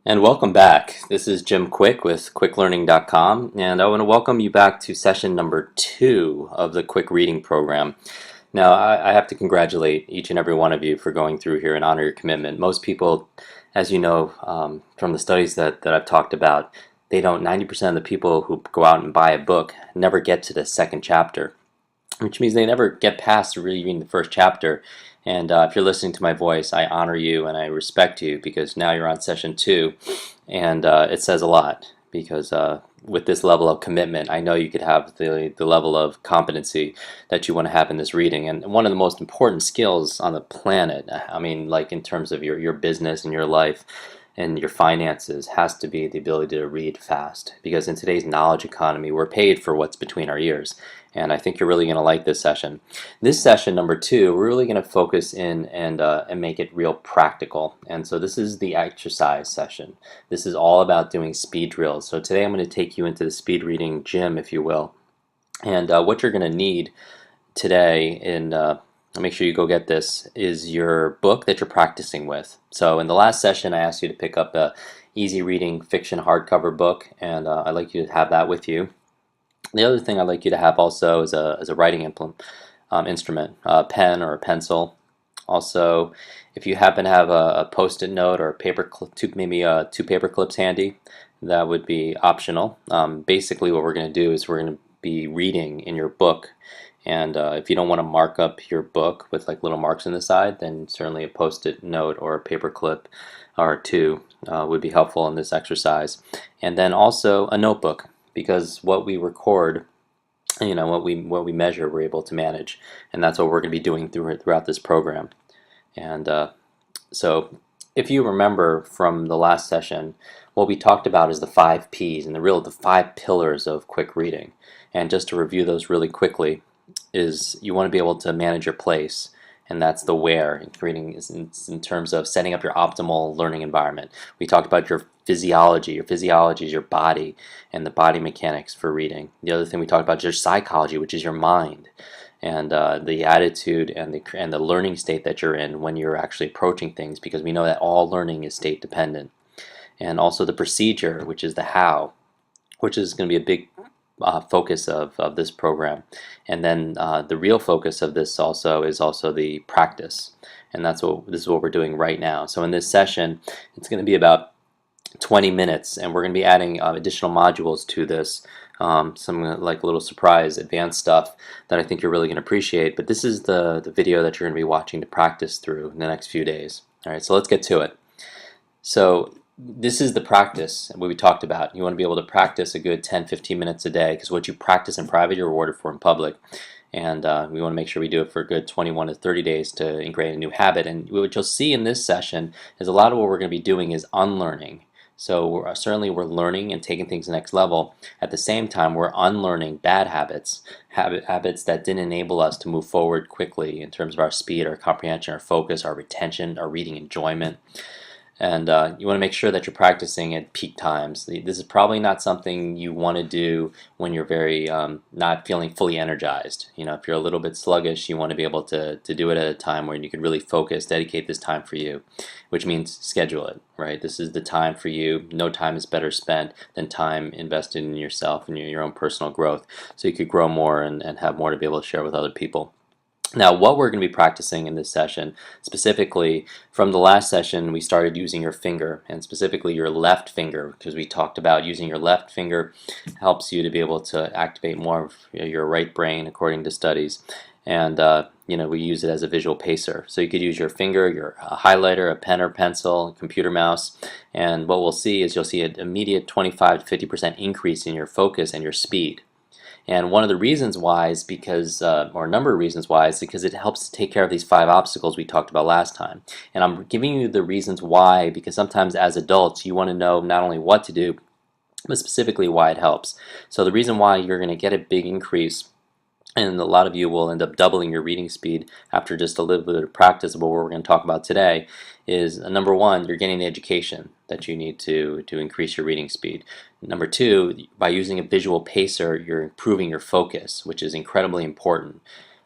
And welcome back. This is Jim Quick with QuickLearning.com, and I want to welcome you back to session number 2 of the Quick Reading Program. Now, I have to congratulate each and every one of you for going through here and honor your commitment. Most people, as you know from the studies that I've talked about, they don't, 90% of the people who go out and buy a book never get to the second chapter, which means they never get past really reading the first chapter. And if you're listening to my voice, I honor you and I respect you because now you're on session 2, and it says a lot because with this level of commitment, I know you could have the level of competency that you want to have in this reading. And one of the most important skills on the planet, I mean, like in terms of your business and your life and your finances, has to be the ability to read fast, because in today's knowledge economy, we're paid for what's between our ears. And I think you're really going to like this session. This session number 2, we're really going to focus in and make it real practical. And so this is the exercise session. This is all about doing speed drills. So today I'm going to take you into the speed reading gym, if you will. And what you're going to need today, and make sure you go get this, is your book that you're practicing with. So in the last session, I asked you to pick up a easy reading fiction hardcover book, and I'd like you to have that with you. The other thing I'd like you to have also is a writing instrument, a pen or a pencil. Also, if you happen to have a post-it note or a maybe two paper clips handy, that would be optional. Basically, what we're going to do is we're going to be reading in your book, and if you don't want to mark up your book with like little marks on the side, then certainly a post-it note or a paper clip or two would be helpful in this exercise. And then also a notebook, because what we record, what we measure, we're able to manage, and that's what we're going to be doing throughout this program. And so if you remember from the last session, what we talked about is the 5 P's and the 5 pillars of quick reading. And just to review those really quickly, is you want to be able to manage your place, and that's the where in reading, is in terms of setting up your optimal learning environment. We talked about your physiology. Your physiology is your body and the body mechanics for reading. The other thing we talked about is your psychology, which is your mind, and the attitude and the learning state that you're in when you're actually approaching things, because we know that all learning is state dependent. And also the procedure, which is the how, which is going to be a big focus of this program. And then the real focus of this also is also the practice, and this is what we're doing right now. So in this session, it's going to be about 20 minutes, and we're going to be adding additional modules to this, some like little surprise advanced stuff that I think you're really going to appreciate. But this is the video that you're going to be watching to practice through in the next few days. All right, so let's get to it. So this is the practice, what we talked about. You want to be able to practice a good 10-15 minutes a day, because what you practice in private, you're rewarded for in public. And we want to make sure we do it for a good 21 to 30 days to ingrain a new habit. And what you'll see in this session is a lot of what we're going to be doing is unlearning. So certainly we're learning and taking things to the next level. At the same time, we're unlearning bad habits, habits that didn't enable us to move forward quickly in terms of our speed, our comprehension, our focus, our retention, our reading enjoyment. And you want to make sure that you're practicing at peak times. This is probably not something you want to do when you're very not feeling fully energized. If you're a little bit sluggish, you want to be able to do it at a time where you can really focus, dedicate this time for you, which means schedule it, right? This is the time for you. No time is better spent than time invested in yourself and your own personal growth, so you could grow more and have more to be able to share with other people. Now, what we're going to be practicing in this session, specifically from the last session, we started using your finger, and specifically your left finger, because we talked about using your left finger helps you to be able to activate more of your right brain, according to studies. And we use it as a visual pacer. So you could use your finger, your highlighter, a pen or pencil, a computer mouse, and what we'll see is you'll see an immediate 25 to 50% increase in your focus and your speed. And one of the reasons why is because, or a number of reasons why, is because it helps to take care of these 5 obstacles we talked about last time. And I'm giving you the reasons why because sometimes as adults you want to know not only what to do, but specifically why it helps. So the reason why you're going to get a big increase, and a lot of you will end up doubling your reading speed after just a little bit of practice of what we're going to talk about today, is number 1, you're getting the education that you need to increase your reading speed. Number 2, by using a visual pacer, you're improving your focus, which is incredibly important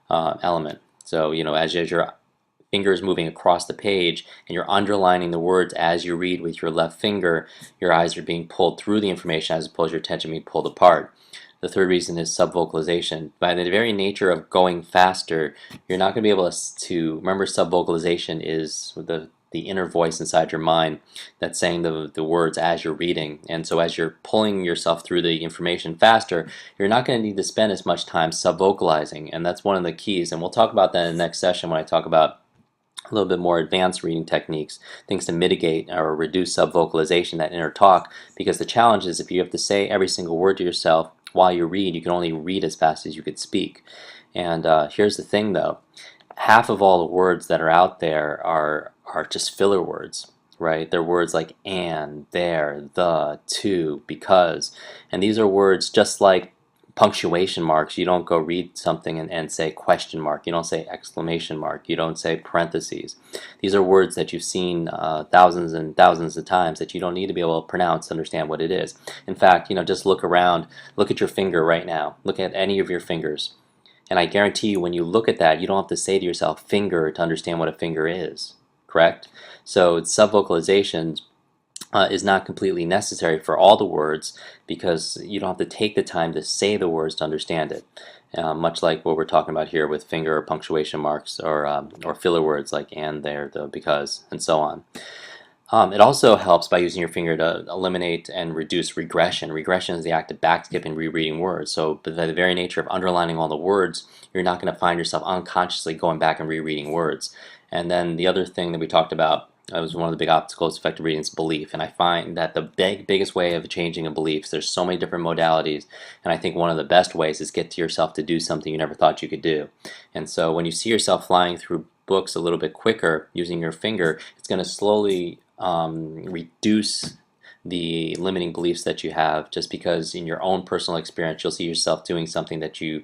element. So as you're finger is moving across the page and you're underlining the words as you read with your left finger, your eyes are being pulled through the information as opposed to your attention being pulled apart. The third reason is subvocalization. By the very nature of going faster, you're not going to be able to remember. Subvocalization is the inner voice inside your mind that's saying the words as you're reading. And so as you're pulling yourself through the information faster, you're not going to need to spend as much time subvocalizing. And that's one of the keys. And we'll talk about that in the next session when I talk about a little bit more advanced reading techniques, things to mitigate or reduce subvocalization, that inner talk, because the challenge is if you have to say every single word to yourself while you read, you can only read as fast as you could speak. And here's the thing though, half of all the words that are out there are just filler words, right? They're words like and, there, the, to, because, and these are words just like punctuation marks. You don't go read something and say question mark. You don't say exclamation mark. You don't say parentheses. These are words that you've seen thousands and thousands of times that you don't need to be able to pronounce to understand what it is. In fact, just look around. Look at your finger right now. Look at any of your fingers. And I guarantee you when you look at that, you don't have to say to yourself finger to understand what a finger is. Correct? So subvocalization is not completely necessary for all the words because you don't have to take the time to say the words to understand it. Much like what we're talking about here with finger or punctuation marks or filler words like and, there, the, because, and so on. It also helps by using your finger to eliminate and reduce regression. Regression is the act of backskipping rereading words. So by the very nature of underlining all the words, you're not going to find yourself unconsciously going back and rereading words. And then the other thing that we talked about was one of the big obstacles to effective reading is belief. And I find that the biggest way of changing a belief, there's so many different modalities, and I think one of the best ways is get to yourself to do something you never thought you could do. And so when you see yourself flying through books a little bit quicker using your finger, it's going to slowly reduce the limiting beliefs that you have, just because in your own personal experience you'll see yourself doing something that you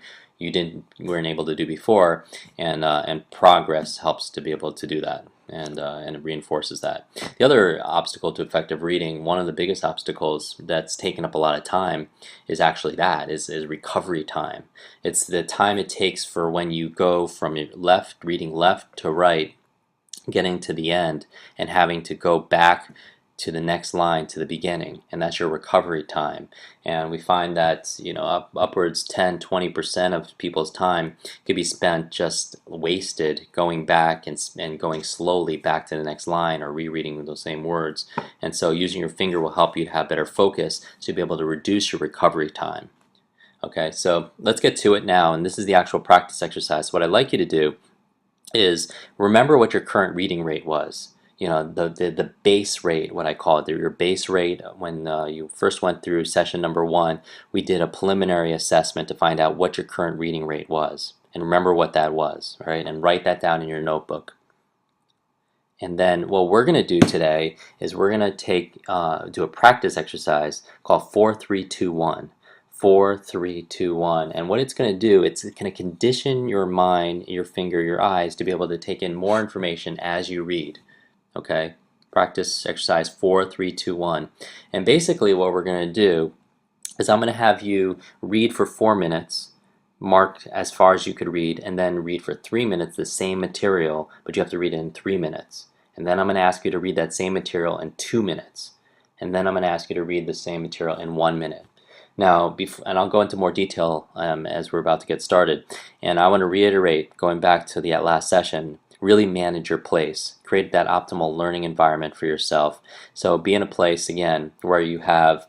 weren't able to do before, and progress helps to be able to do that, and it reinforces that. The other obstacle to effective reading, one of the biggest obstacles that's taken up a lot of time, is actually is recovery time. It's the time it takes for when you go from your reading left to right, getting to the end and having to go back to the next line to the beginning, and that's your recovery time. And we find that upwards 10-20% of people's time could be spent just wasted going back and going slowly back to the next line or rereading those same words. And so using your finger will help you to have better focus to be able to reduce your recovery time. Okay, so let's get to it now, and this is the actual practice exercise. What I'd like you to do is remember what your current reading rate was. The base rate, what I call it, your base rate. When you first went through session number 1, we did a preliminary assessment to find out what your current reading rate was. And remember what that was, right? And write that down in your notebook. And then what we're going to do today is we're going to do a practice exercise called 4-3-2-1. 4-3-2-1, and what it's going to do, it's going to condition your mind, your finger, your eyes to be able to take in more information as you read. Okay, practice exercise 4-3-2-1, and basically what we're going to do is I'm going to have you read for 4 minutes, mark as far as you could read, and then read for 3 minutes the same material, but you have to read it in 3 minutes. And then I'm going to ask you to read that same material in 2 minutes, and then I'm going to ask you to read the same material in 1 minute. Now, and I'll go into more detail as we're about to get started, and I want to reiterate, going back to the last session, really manage your place. Create that optimal learning environment for yourself. So be in a place, again, where you have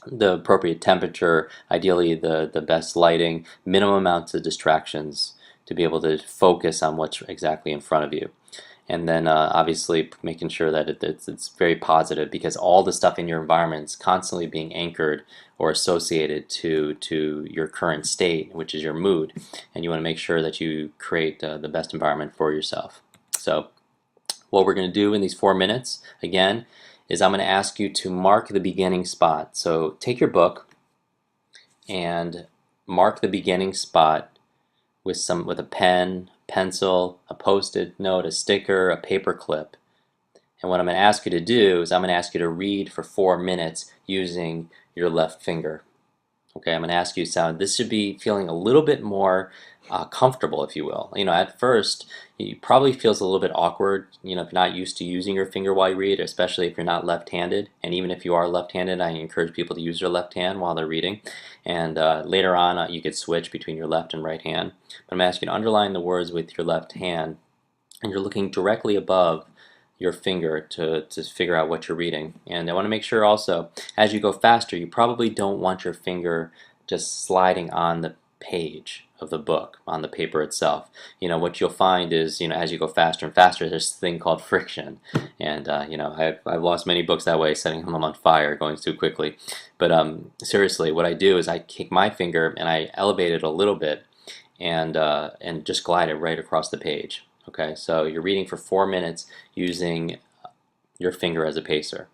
the appropriate temperature, ideally the best lighting, minimum amounts of distractions to be able to focus on what's exactly in front of you. And then obviously making sure that it's very positive, because all the stuff in your environment is constantly being anchored or associated to your current state, which is your mood, and you want to make sure that you create the best environment for yourself. So what we're going to do in these 4 minutes, again, is I'm going to ask you to mark the beginning spot. So take your book and mark the beginning spot with a pen, pencil, a post-it note, a sticker, a paper clip. And what I'm going to ask you to do is I'm going to ask you to read for 4 minutes using your left finger. Okay, I'm going to ask you this should be feeling a little bit more comfortable, if you will. At first, it probably feels a little bit awkward, if you're not used to using your finger while you read, especially if you're not left-handed. And even if you are left-handed, I encourage people to use their left hand while they're reading. And later on, you could switch between your left and right hand. But I'm asking you to underline the words with your left hand, and you're looking directly above your finger to figure out what you're reading. And I want to make sure also, as you go faster, you probably don't want your finger just sliding on the page of the book, on the paper itself. What you'll find is, as you go faster and faster, there's this thing called friction. And, I've lost many books that way, setting them on fire, going too quickly. But seriously, what I do is I take my finger and I elevate it a little bit and just glide it right across the page. Okay, so you're reading for 4 minutes using your finger as a pacer.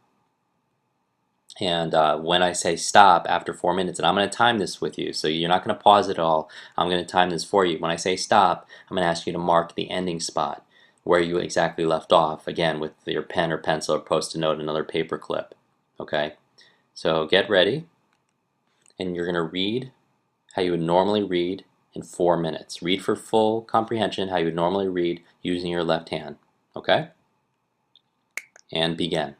And when I say stop after 4 minutes, and I'm going to time this with you, so you're not going to pause it all. I'm going to time this for you. When I say stop, I'm going to ask you to mark the ending spot where you exactly left off, again with your pen or pencil or post-it note, another paper clip. Okay, so get ready, and you're going to read how you would normally read in 4 minutes. Read for full comprehension how you would normally read using your left hand. Okay? And begin.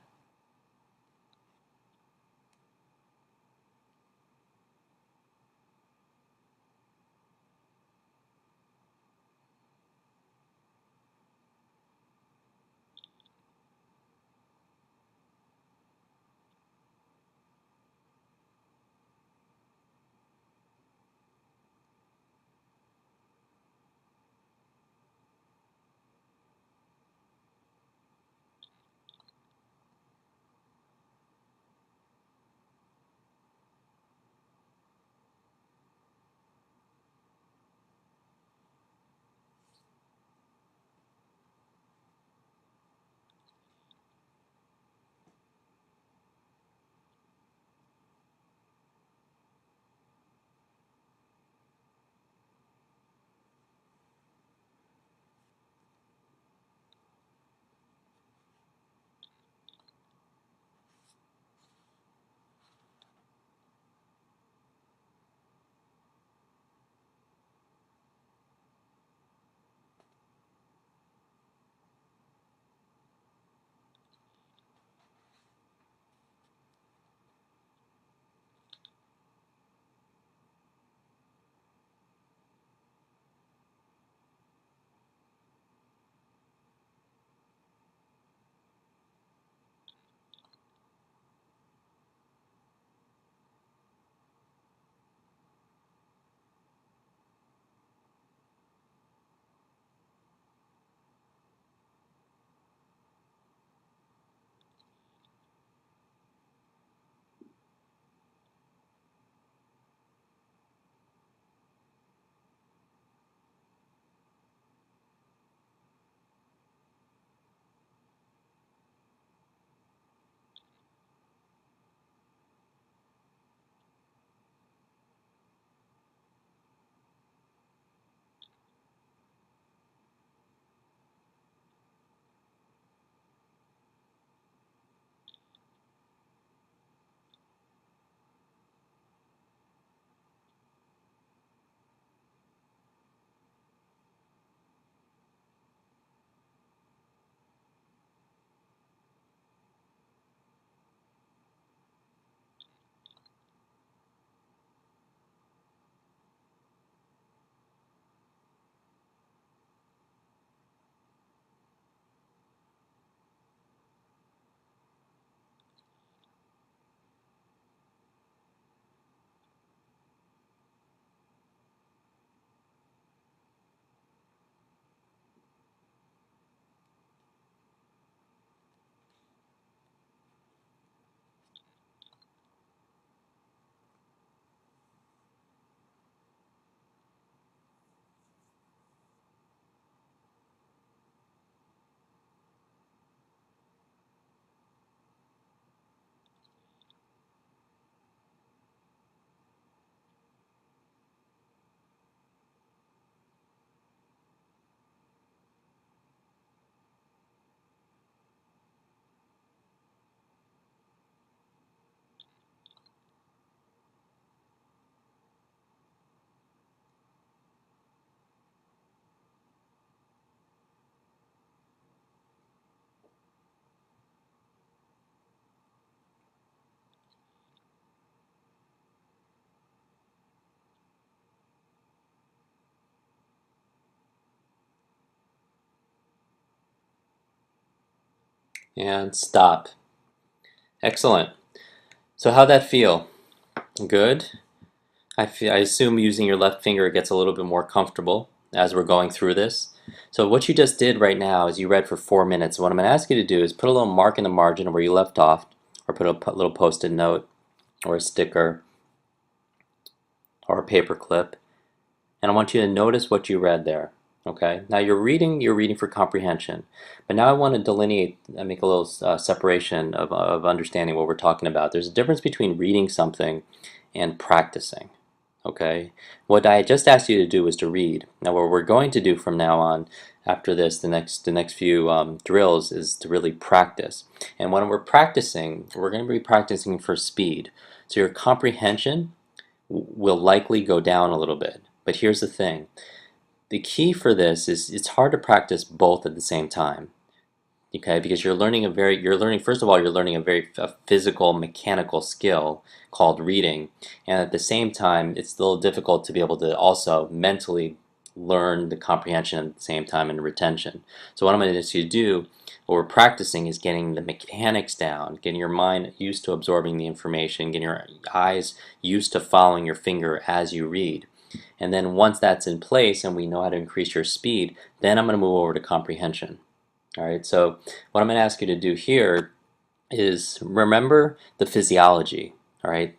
and stop. Excellent. So how'd that feel? Good? I assume using your left finger gets a little bit more comfortable as we're going through this. So what you just did right now is you read for 4 minutes. What I'm going to ask you to do is put a little mark in the margin where you left off, or put a little post-it note, or a sticker, or a paper clip, and I want you to notice what you read there. Okay, now you're reading for comprehension, but now I want to delineate and make a little separation of understanding what we're talking about. There's a difference between reading something and practicing. Okay, what I just asked you to do was to read. Now what we're going to do from now on, after this, the next few drills, is to really practice. And when we're practicing, we're going to be practicing for speed. So your comprehension will likely go down a little bit. But here's the thing. The key for this is it's hard to practice both at the same time. Okay, because you're learning first of all, you're learning a physical, mechanical skill called reading, and at the same time, it's a little difficult to be able to also mentally learn the comprehension at the same time and retention. So what I'm going to ask you to do, what we're practicing, is getting the mechanics down, getting your mind used to absorbing the information, getting your eyes used to following your finger as you read. And then once that's in place and we know how to increase your speed, then I'm going to move over to comprehension. All right, so what I'm going to ask you to do here is remember the physiology. All right,